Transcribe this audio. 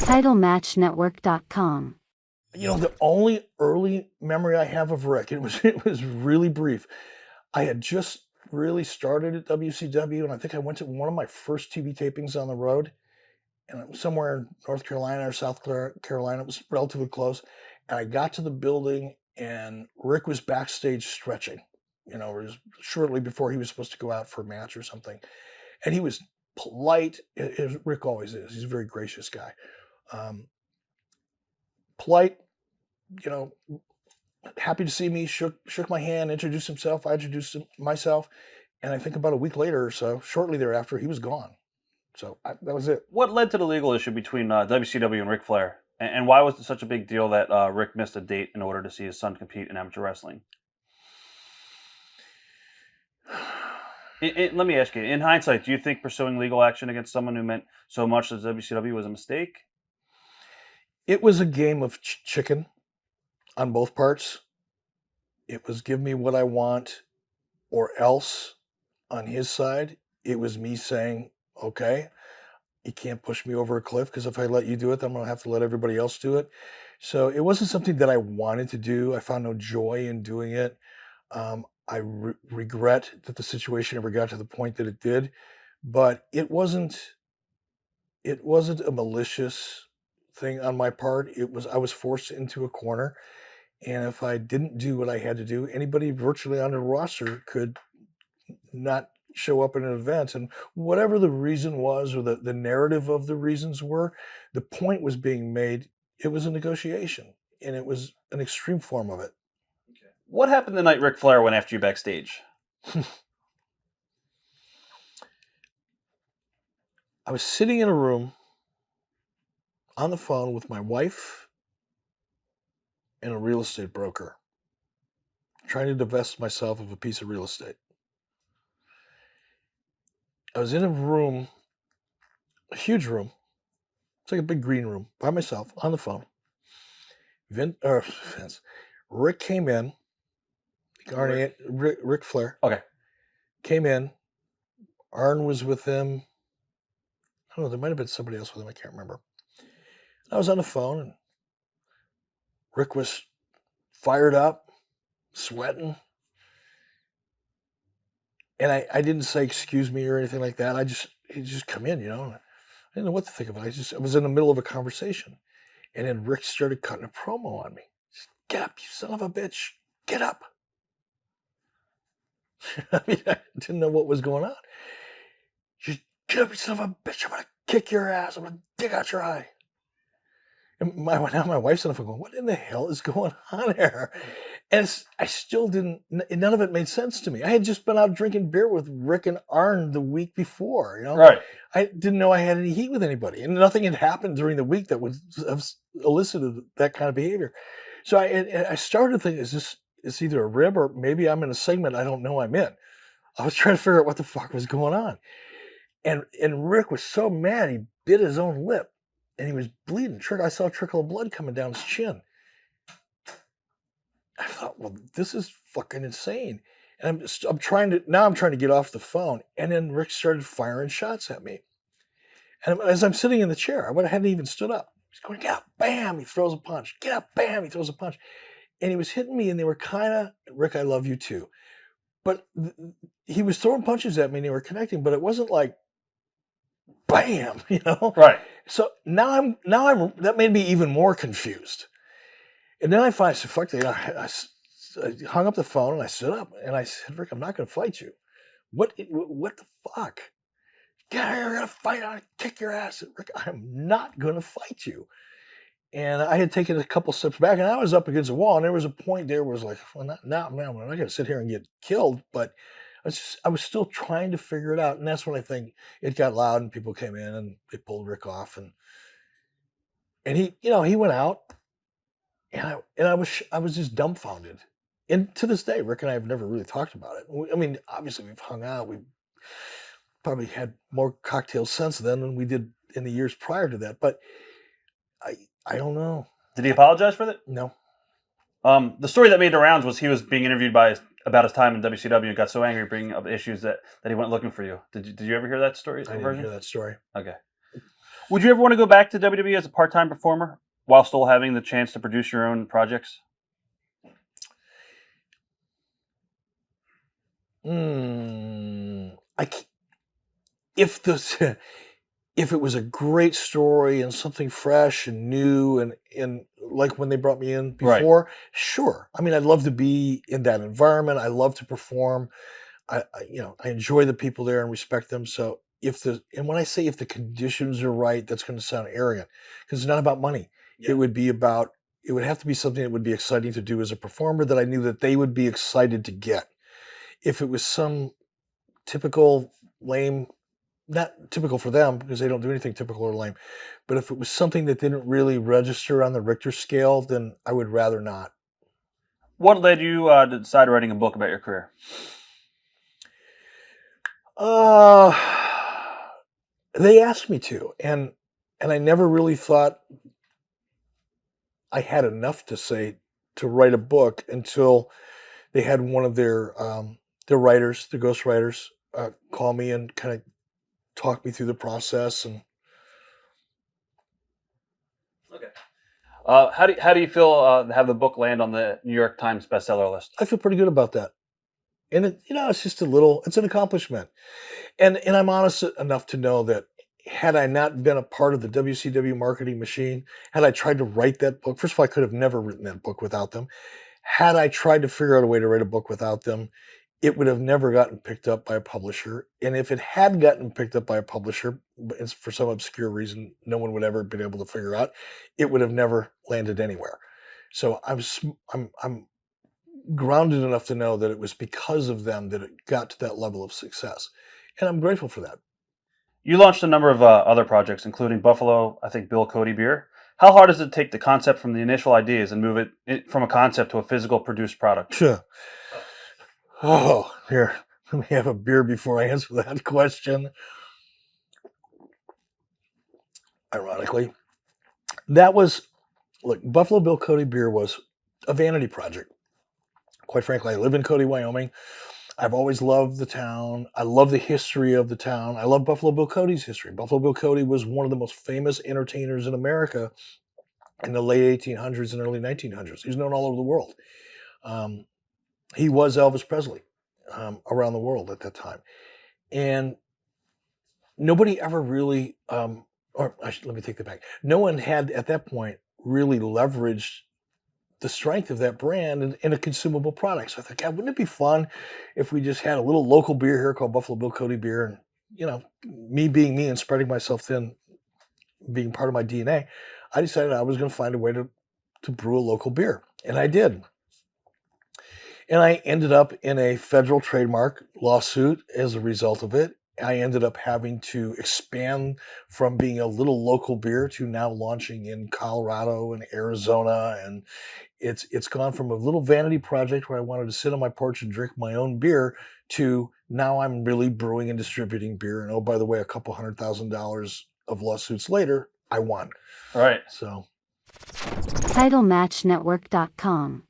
TitleMatchNetwork.com. The only early memory I have of Rick, it was really brief. I had just really started at WCW, and I think I went to one of my first TV tapings on the road, and it was somewhere in North Carolina or South Carolina. It was relatively close, and I got to the building, and Rick was backstage stretching. It was shortly before he was supposed to go out for a match or something, and he was polite, as Rick always is. He's a very gracious guy. Polite, happy to see me, shook my hand, introduced himself. I introduced myself. And I think about a week later or so, shortly thereafter, he was gone. So that was it. What led to the legal issue between WCW and Ric Flair? And why was it such a big deal that Rick missed a date in order to see his son compete in amateur wrestling? Let me ask you, in hindsight, do you think pursuing legal action against someone who meant so much to WCW was a mistake? It was a game of chicken on both parts. It was give me what I want or else on his side. It was me saying, okay, you can't push me over a cliff, because if I let you do it, then I'm going to have to let everybody else do it. So it wasn't something that I wanted to do. I found no joy in doing it. I regret that the situation ever got to the point that it did, but it wasn't a malicious thing on my part. I was forced into a corner, and if I didn't do what I had to do, anybody virtually on the roster could not show up in an event. And whatever the reason was, or the narrative of the reasons were, the point was being made. It was a negotiation, and it was an extreme form of it. Okay. What happened the night Ric Flair went after you backstage? I was sitting in a room on the phone with my wife and a real estate broker, trying to divest myself of a piece of real estate. I was in a room, a huge room. It's like a big green room, by myself, on the phone. Rick came in. Ric Flair. Okay. Came in. Arn was with him. I don't know, there might have been somebody else with him. I can't remember. I was on the phone, and Rick was fired up, sweating. And I didn't say excuse me or anything like that. He just come in, I didn't know what to think of it. I was in the middle of a conversation. And then Rick started cutting a promo on me. Just, get up, you son of a bitch. Get up. I didn't know what was going on. Just get up, you son of a bitch. I'm going to kick your ass. I'm going to dig out your eye. And now my wife's on the phone going, what in the hell is going on here? And I still didn't, none of it made sense to me. I had just been out drinking beer with Rick and Arn the week before, Right. I didn't know I had any heat with anybody, and nothing had happened during the week that would have elicited that kind of behavior. So I started thinking, it's either a rib or maybe I'm in a segment I don't know I'm in. I was trying to figure out what the fuck was going on. And Rick was so mad, he bit his own lip. And he was bleeding. I saw a trickle of blood coming down his chin. I thought, well, this is fucking insane. And I'm trying to get off the phone. And then Rick started firing shots at me. And as I'm sitting in the chair, I hadn't even stood up. He's going, get up, bam, he throws a punch. Get up, bam, he throws a punch. And he was hitting me, and they were kind of, Rick, I love you too. But he was throwing punches at me, and they were connecting, but it wasn't like, bam, Right. So now I'm that made me even more confused. And then I said, fuck it. I hung up the phone and I stood up and I said, Rick, I'm not going to fight you. What the fuck? Yeah, you're going to fight. I'll kick your ass. Rick, I'm not going to fight you. And I had taken a couple steps back, and I was up against the wall, and there was a point there where it was like, well, man, I'm not going to sit here and get killed, but I was still trying to figure it out. And that's when I think it got loud and people came in and they pulled Rick off, and he went out, and I was just dumbfounded. And to this day, Rick and I have never really talked about it. I mean, obviously we've hung out. We've probably had more cocktails since then than we did in the years prior to that. But I don't know. Did he apologize for that? No. The story that made the rounds was he was being interviewed about his time in WCW and got so angry bringing up issues that he went looking for you. Did you ever hear that story? I didn't hear that story. Okay. Would you ever want to go back to WWE as a part-time performer while still having the chance to produce your own projects? If if it was a great story and something fresh and new and like when they brought me in Right. before, sure. I mean, I'd love to be in that environment. I love to perform. I enjoy the people there and respect them. So when I say if the conditions are right, that's going to sound arrogant because it's not about money. Yeah. It would have to be something that would be exciting to do as a performer that I knew that they would be excited to get. If it was some typical lame, not typical for them because they don't do anything typical or lame, but if it was something that didn't really register on the Richter scale, then I would rather not. What led you to decide writing a book about your career? They asked me to, and I never really thought I had enough to say to write a book until they had one of their writers, the ghostwriters, call me and kind of talk me through the process. And Okay. How do you feel to have the book land on the New York Times bestseller list? I feel pretty good about that. And it's just it's an accomplishment. And I'm honest enough to know that had I not been a part of the WCW marketing machine, had I tried to write that book, first of all, I could have never written that book without them. Had I tried to figure out a way to write a book without them, it would have never gotten picked up by a publisher. And if it had gotten picked up by a publisher, but for some obscure reason no one would ever have been able to figure out, it would have never landed anywhere. So I'm grounded enough to know that it was because of them that it got to that level of success. And I'm grateful for that. You launched a number of other projects, including Buffalo, I think Bill Cody Beer. How hard is it to take the concept from the initial ideas and move it from a concept to a physical produced product? Sure. Oh, here, let me have a beer before I answer that question. Ironically, Buffalo Bill Cody Beer was a vanity project. Quite frankly, I live in Cody, Wyoming. I've always loved the town. I love the history of the town. I love Buffalo Bill Cody's history. Buffalo Bill Cody was one of the most famous entertainers in America in the late 1800s and early 1900s. He was known all over the world. He was Elvis Presley around the world at that time. And nobody ever really, let me take that back. No one had at that point really leveraged the strength of that brand in a consumable product. So I thought, God, wouldn't it be fun if we just had a little local beer here called Buffalo Bill Cody Beer, and me being me and spreading myself thin, being part of my DNA, I decided I was going to find a way to brew a local beer, and I did. And I ended up in a federal trademark lawsuit as a result of it. I ended up having to expand from being a little local beer to now launching in Colorado and Arizona. And it's gone from a little vanity project where I wanted to sit on my porch and drink my own beer to now I'm really brewing and distributing beer. And oh, by the way, a couple $100,000 of lawsuits later, I won. Right. So. TitleMatchNetwork.com